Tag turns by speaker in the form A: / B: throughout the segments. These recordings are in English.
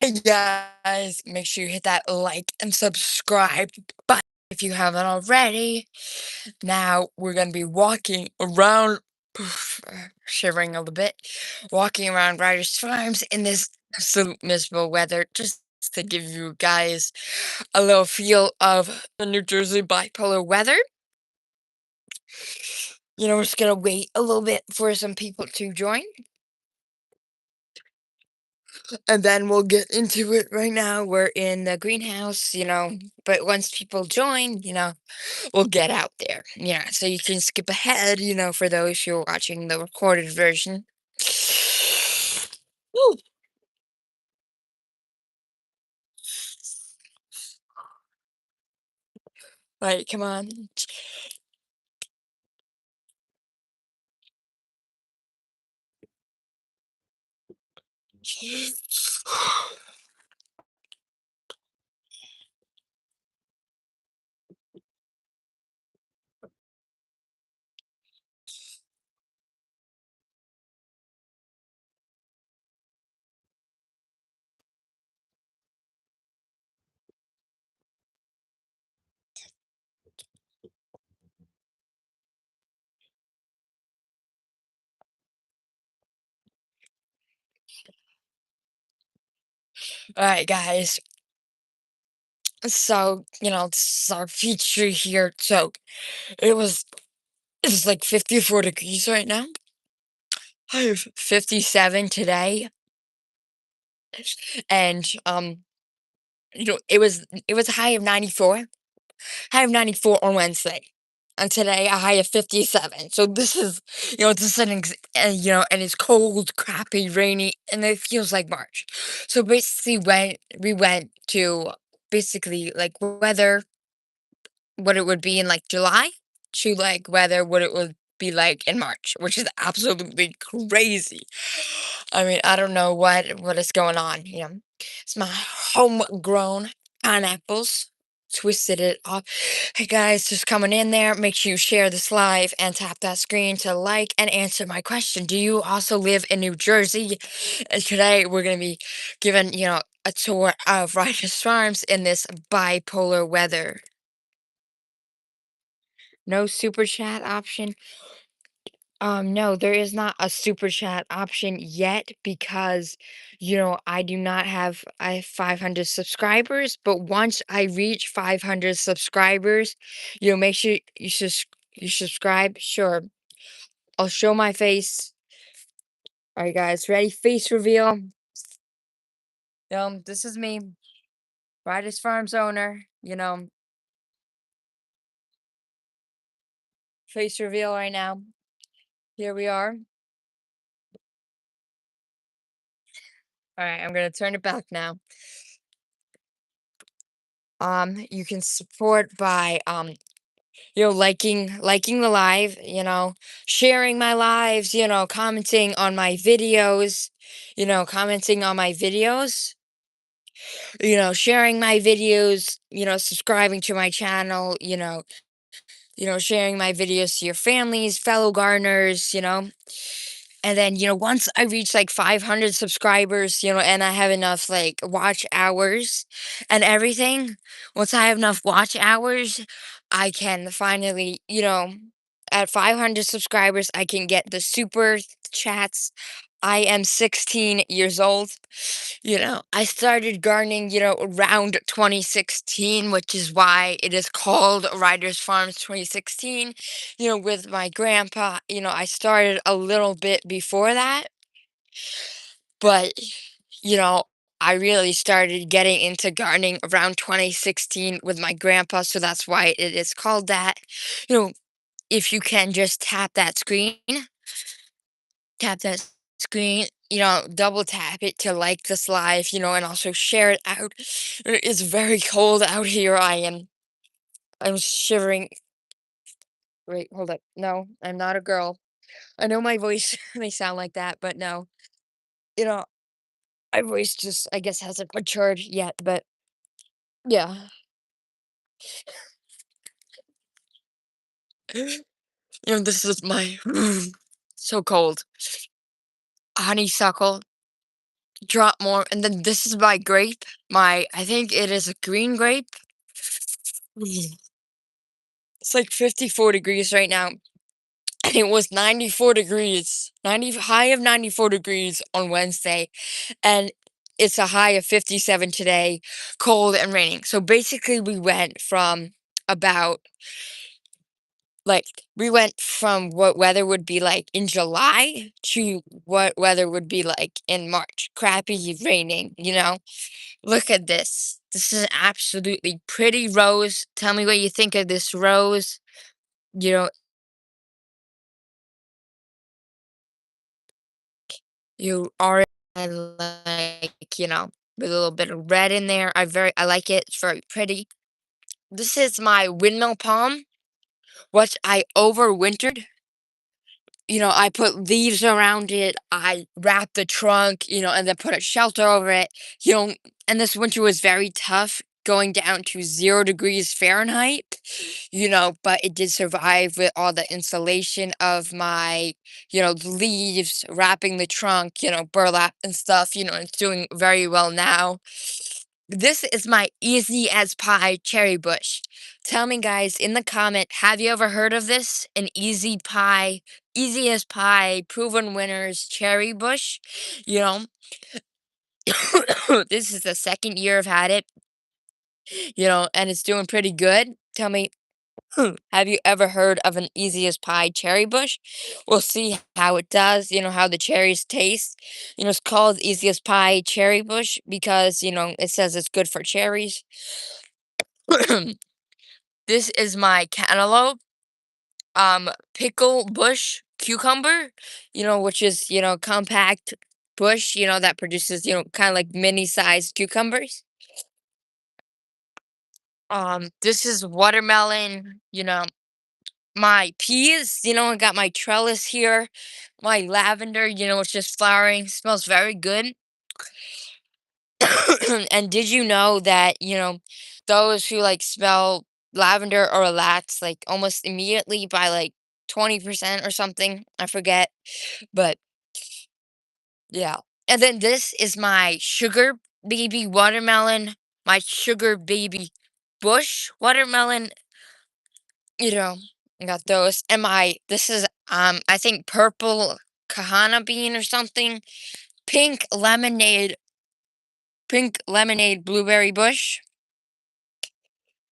A: Hey guys, make sure you hit that like and subscribe button if you haven't already. Now we're gonna be walking around, shivering a little bit, walking around Ryder's Farms in this absolute miserable weather, just to give you guys a little feel of the New Jersey bipolar weather. We're just gonna wait a little bit for some people to join, and then we'll get into it right now. We're in the greenhouse, but once people join, we'll get out there. Yeah, so you can skip ahead, for those who are watching the recorded version. Woo! Right, come on. All right, guys. So, this is our feature here. So, it was it's like 54 degrees right now. I have 57 today, and it was a high of 94. High of 94 on Wednesday. And today a high of 57. So this is, this is and it's cold, crappy, rainy, and it feels like March. So basically, when we went to basically like weather, what it would be in like July, to like weather, what it would be like in March, which is absolutely crazy. I mean, I don't know what is going on. It's my homegrown pineapples. Twisted it off. Hey guys, just coming in there. Make sure you share this live and tap that screen to like and answer my question. Do you also live in New Jersey? And today we're gonna be given, a tour of Ryder's Farms in this bipolar weather. No super chat option. No, there is not a super chat option yet because, I have 500 subscribers, but once I reach 500 subscribers, make sure you subscribe. Sure. I'll show my face. All right, guys, ready? Face reveal. This is me, Riders Farms owner, face reveal right now. Here we are. All right, I'm gonna turn it back now. You can support by liking the live, sharing my lives, commenting on my videos, sharing my videos, subscribing to my channel, sharing my videos to your families, fellow gardeners, and then, once I reach like 500 subscribers, and I have enough like watch hours and everything, once I have enough watch hours, I can finally, at 500 subscribers, I can get the super chats. I am 16 years old. I started gardening, around 2016, which is why it is called Riders Farms 2016, with my grandpa. I started a little bit before that, but, you know, I really started getting into gardening around 2016 with my grandpa, so that's why it is called that. You know, if you can just tap that screen, double tap it to like this live, and also share it out. It's very cold out here. I'm shivering. Wait, hold up. No, I'm not a girl. I know my voice may sound like that, but no. You know, my voice just, I guess, hasn't matured yet, but yeah. This is my so cold honeysuckle. drop more. And then this is my grape. I think it is a green grape. It's like 54 degrees right now. And it was 94 degrees, 90 high of 94 degrees on Wednesday. And it's a high of 57 today, cold and raining. So basically we went from about like we went from what weather would be like in July to what weather would be like in March. Crappy raining, you know? Look at this. This is absolutely pretty rose. Tell me what you think of this rose. You know, you are I like, with a little bit of red in there. I like it. It's very pretty. This is my windmill palm, which I overwintered. I put leaves around it. I wrapped the trunk, and then put a shelter over it. And this winter was very tough, going down to 0 degrees Fahrenheit, but it did survive with all the insulation of my, the leaves, wrapping the trunk, burlap and stuff, it's doing very well now. This is my easy as pie cherry bush. Tell me, guys, in the comment, have you ever heard of this? An easy pie, easy as pie, proven winners cherry bush. You know, this is the second year I've had it, and it's doing pretty good. Tell me, have you ever heard of an easy as pie cherry bush? We'll see how it does, how the cherries taste. It's called easy as pie cherry bush because, it says it's good for cherries. This is my cantaloupe, pickle bush cucumber, which is, compact bush, that produces, kind of like mini-sized cucumbers. This is watermelon, my peas, I got my trellis here, my lavender, it's just flowering, smells very good. And did you know that, those who like smell lavender or relax like almost immediately by like 20% or something? I forget. But yeah. And then this is my sugar baby watermelon, my sugar baby bush watermelon, you know, I got those. And this is I think purple kahana bean or something. Pink lemonade, pink lemonade blueberry bush.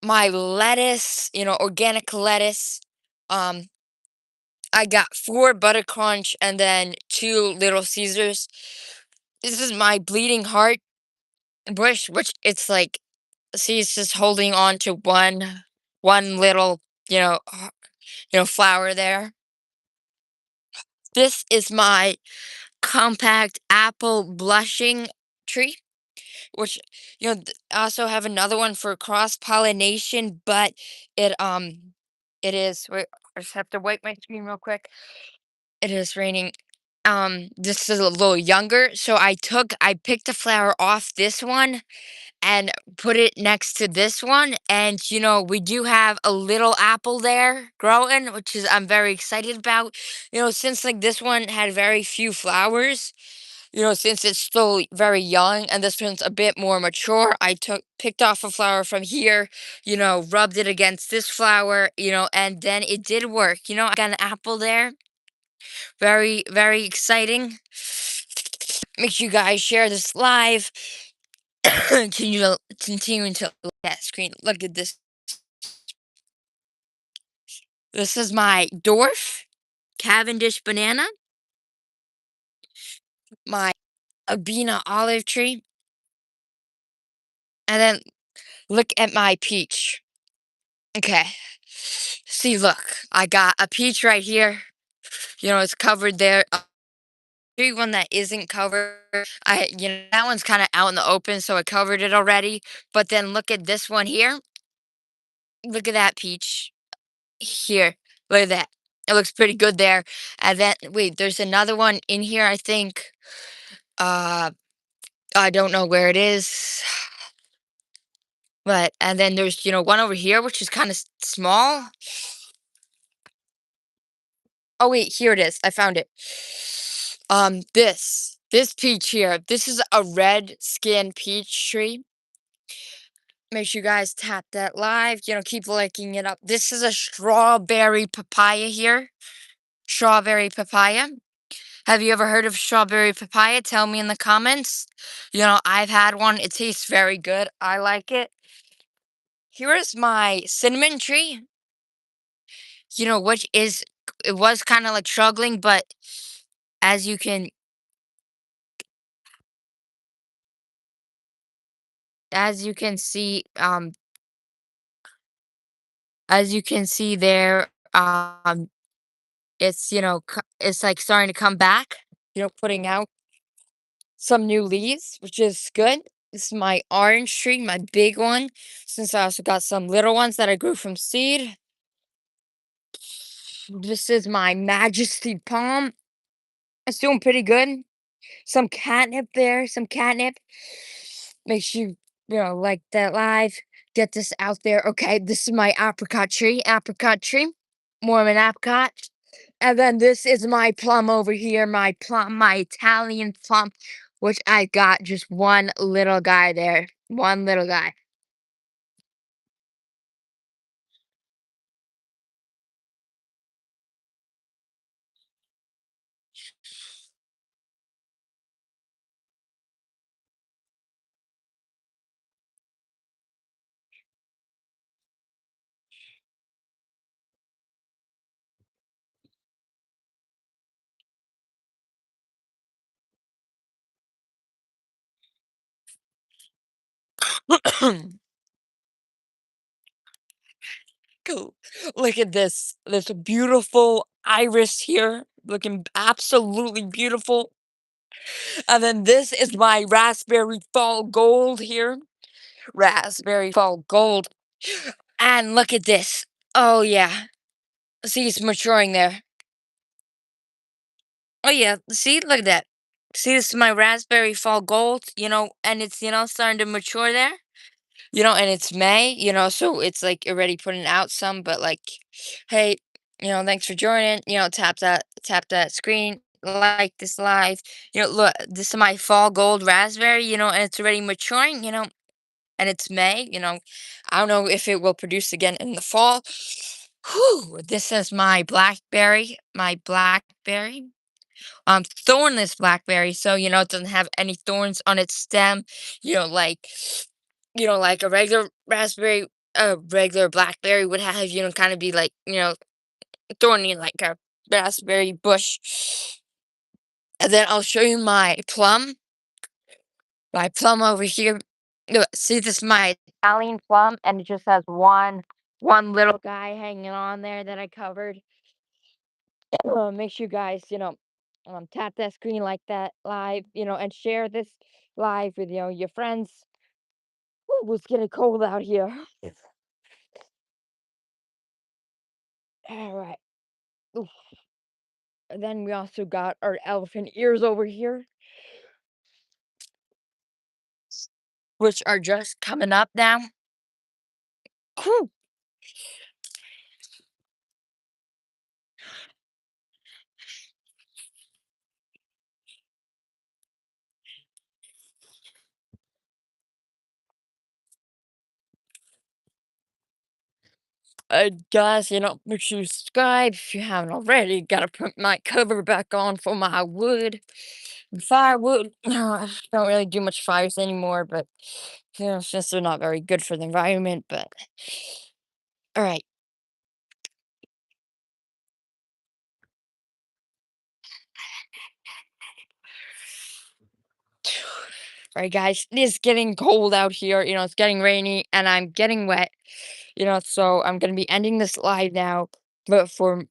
A: My lettuce, organic lettuce. Um, I got 4 butter crunch and then 2 little Caesars. This is my bleeding heart bush, which it's like, see, it's just holding on to one little, flower there. This is my compact apple blushing tree, which, I also have another one for cross pollination, but it it is wait, I just have to wipe my screen real quick. It is raining. This is a little younger, so I picked a flower off this one and put it next to this one, and we do have a little apple there growing, which is I'm very excited about. Since like this one had very few flowers, since it's still very young and this one's a bit more mature, I picked off a flower from here, rubbed it against this flower, and then it did work. I got an apple there. Very, very exciting. Make sure you guys share this live. Continuing to look at that screen. Look at this. This is my dwarf Cavendish banana, my Abena olive tree, and then look at my peach. Okay. See, look, I got a peach right here. It's covered there. One that isn't covered. That one's kind of out in the open, so I covered it already. But then look at this one here. Look at that peach here. Look at that. It looks pretty good there. And then wait, there's another one in here, I think. Uh I don't know where it is. But and then there's, one over here which is kind of small. Oh wait, here it is. I found it. This. This peach here, this is a red skin peach tree. Make sure you guys tap that live, keep liking it up. This is a strawberry papaya here. Strawberry papaya. Have you ever heard of strawberry papaya? Tell me in the comments. I've had one. It tastes very good. I like it. Here is my cinnamon tree, which it was kind of like struggling, but as you can, as you can see, as you can see there, it's, it's like starting to come back, putting out some new leaves, which is good. This is my orange tree, my big one, since I also got some little ones that I grew from seed. This is my majesty palm. It's doing pretty good. Some catnip there, some catnip. Make sure like that live. Get this out there. Okay, this is my apricot tree. More of an apricot. And then this is my plum over here, my plum, my Italian plum, which I got just one little guy there. One little guy. Cool. Look at this beautiful iris here, looking absolutely beautiful. And then this is my raspberry fall gold here. Raspberry fall gold. And look at this. Oh yeah. See, it's maturing there. Oh yeah. See, look at that. See, this is my raspberry fall gold, and it's, starting to mature there. And it's May, so it's like already putting out some, but like, hey, thanks for joining. Tap that screen, like this live. Look, this is my fall gold raspberry, and it's already maturing, and it's May, I don't know if it will produce again in the fall. Whew, this is my blackberry, thornless blackberry, so it doesn't have any thorns on its stem, you know, like like a regular blackberry would have, kind of be like, thorny like a raspberry bush. And then I'll show you my plum over here. Look, see, this is my Italian plum, and it just has one little guy hanging on there that I covered. Make sure you guys, tap that screen like that live, and share this live with, your friends. Ooh, it's getting cold out here. All right. Oof. And then we also got our elephant ears over here, which are just coming up now. Whew. Guys, make sure you subscribe if you haven't already. Gotta put my cover back on for my wood. Firewood. I don't really do much fires anymore, but since they're not very good for the environment, but all right. All right, guys, it is getting cold out here. It's getting rainy and I'm getting wet. So I'm gonna be ending this live now. But for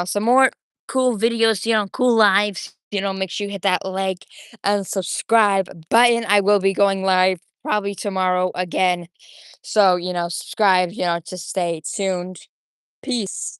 A: some more cool videos, cool lives, make sure you hit that like and subscribe button. I will be going live probably tomorrow again. So, subscribe, to stay tuned. Peace.